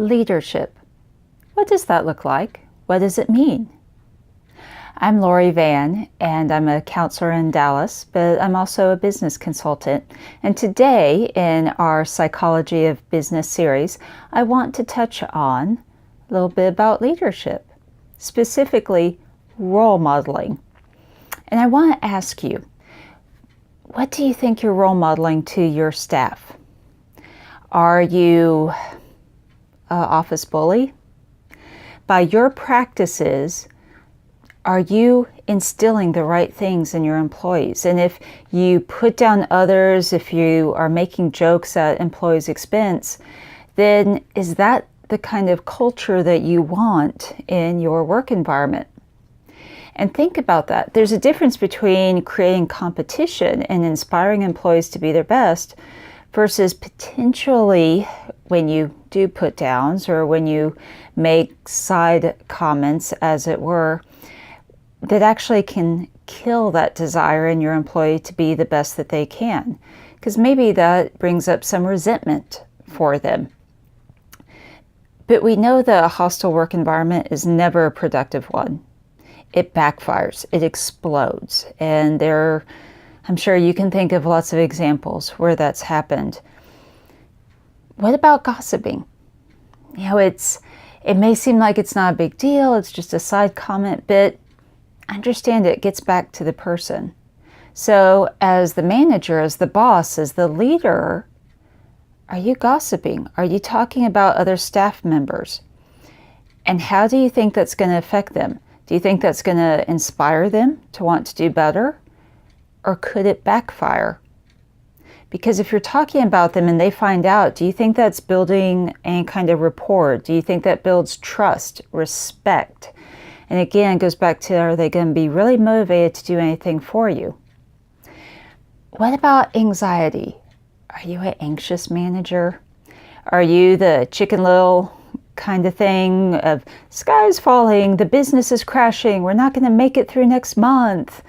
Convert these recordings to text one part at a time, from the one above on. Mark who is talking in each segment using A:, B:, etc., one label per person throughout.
A: Leadership. What does that look like? What does it mean? I'm Lori Van, and I'm a counselor in Dallas, but I'm also a business consultant. And today, in our Psychology of Business series, I want to touch on a little bit about leadership, specifically role modeling. And I want to ask you, what do you think you're role modeling to your staff? Are you an office bully? By your practices, are you instilling the right things in your employees? And if you put down others, if you are making jokes at employees' expense, then is that the kind of culture that you want in your work environment? And think about that. There's a difference between creating competition and inspiring employees to be their best versus potentially when you do put downs or when you make side comments, as it were, that actually can kill that desire in your employee to be the best that they can. Because maybe that brings up some resentment for them. But we know that a hostile work environment is never a productive one. It backfires, it explodes. And I'm sure you can think of lots of examples where that's happened. What about gossiping? It may seem like it's not a big deal, it's just a side comment, but understand it gets back to the person. So as the manager, as the boss, as the leader, are you gossiping? Are you talking about other staff members? And how do you think that's going to affect them? Do you think that's going to inspire them to want to do better? Or could it backfire? Because if you're talking about them and they find out, do you think that's building any kind of rapport? Do you think that builds trust, respect? And again, it goes back to, are they going to be really motivated to do anything for you? What about anxiety? Are you an anxious manager? Are you the Chicken Little kind of thing of sky's falling, the business is crashing, we're not going to make it through next month?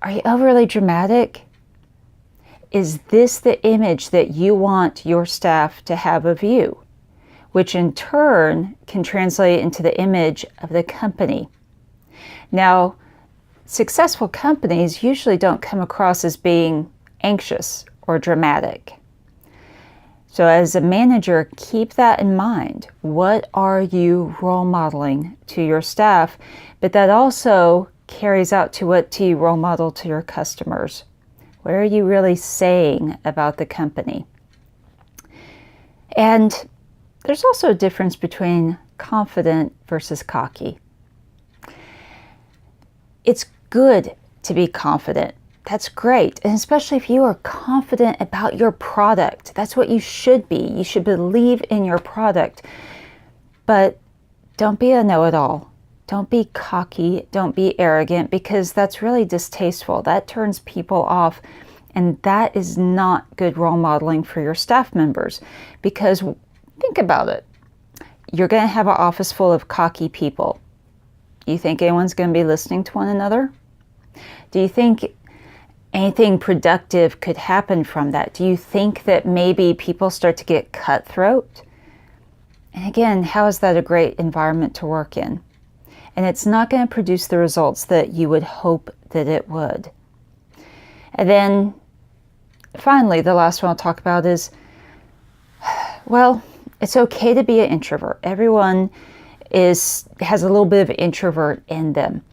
A: Are you overly dramatic? Is this the image that you want your staff to have of you, which in turn can translate into the image of the company? Now, successful companies usually don't come across as being anxious or dramatic. So as a manager, keep that in mind. What are you role modeling to your staff? But that also carries out to what do you role model to your customers? What are you really saying about the company? And there's also a difference between confident versus cocky. It's good to be confident. That's great. And especially if you are confident about your product. That's what you should be. You should believe in your product. But don't be a know-it-all. Don't be cocky. Don't be arrogant, because that's really distasteful. That turns people off. And that is not good role modeling for your staff members. Because think about it. You're going to have an office full of cocky people. You think anyone's going to be listening to one another? Do you think anything productive could happen from that? Do you think that maybe people start to get cutthroat? And again, how is that a great environment to work in? And it's not going to produce the results that you would hope that it would. And then finally, the last one I'll talk about is, well, it's okay to be an introvert. Everyone has a little bit of introvert in them.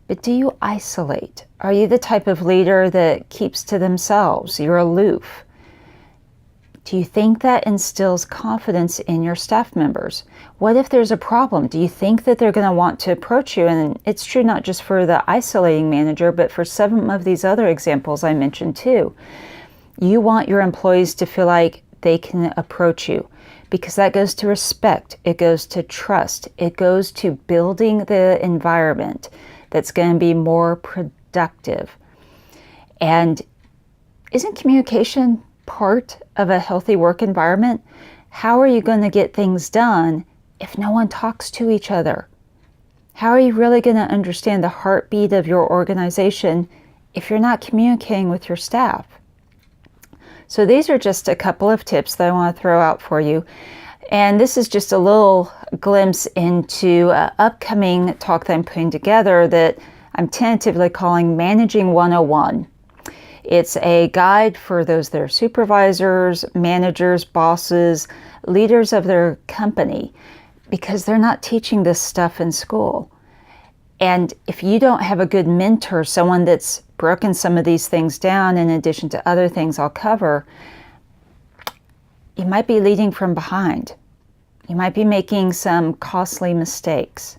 A: But do you isolate? Are you the type of leader that keeps to themselves? You're aloof. Do you think that instills confidence in your staff members? What if there's a problem? Do you think that they're going to want to approach you? And it's true not just for the isolating manager, but for some of these other examples I mentioned too. You want your employees to feel like they can approach you, because that goes to respect. It goes to trust. It goes to building the environment that's going to be more productive. And isn't communication part of a healthy work environment? How are you going to get things done if no one talks to each other? How are you really going to understand the heartbeat of your organization if you're not communicating with your staff? So these are just a couple of tips that I want to throw out for you. And this is just a little glimpse into an upcoming talk that I'm putting together that I'm tentatively calling Managing 101. It's a guide for those that are supervisors, managers, bosses, leaders of their company, because they're not teaching this stuff in school. And if you don't have a good mentor, someone that's broken some of these things down in addition to other things I'll cover, you might be leading from behind. You might be making some costly mistakes.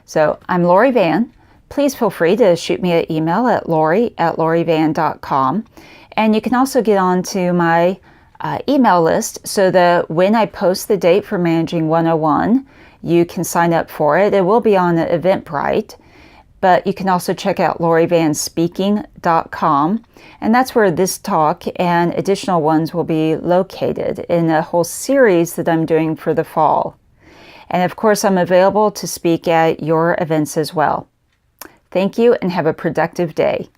A: So I'm Lori Van. Please feel free to shoot me an email at lori@lorivan.com. And you can also get onto my email list so that when I post the date for Managing 101, you can sign up for it. It will be on Eventbrite, but you can also check out lorivanspeaking.com, and that's where this talk and additional ones will be located in a whole series that I'm doing for the fall. And of course, I'm available to speak at your events as well. Thank you and have a productive day.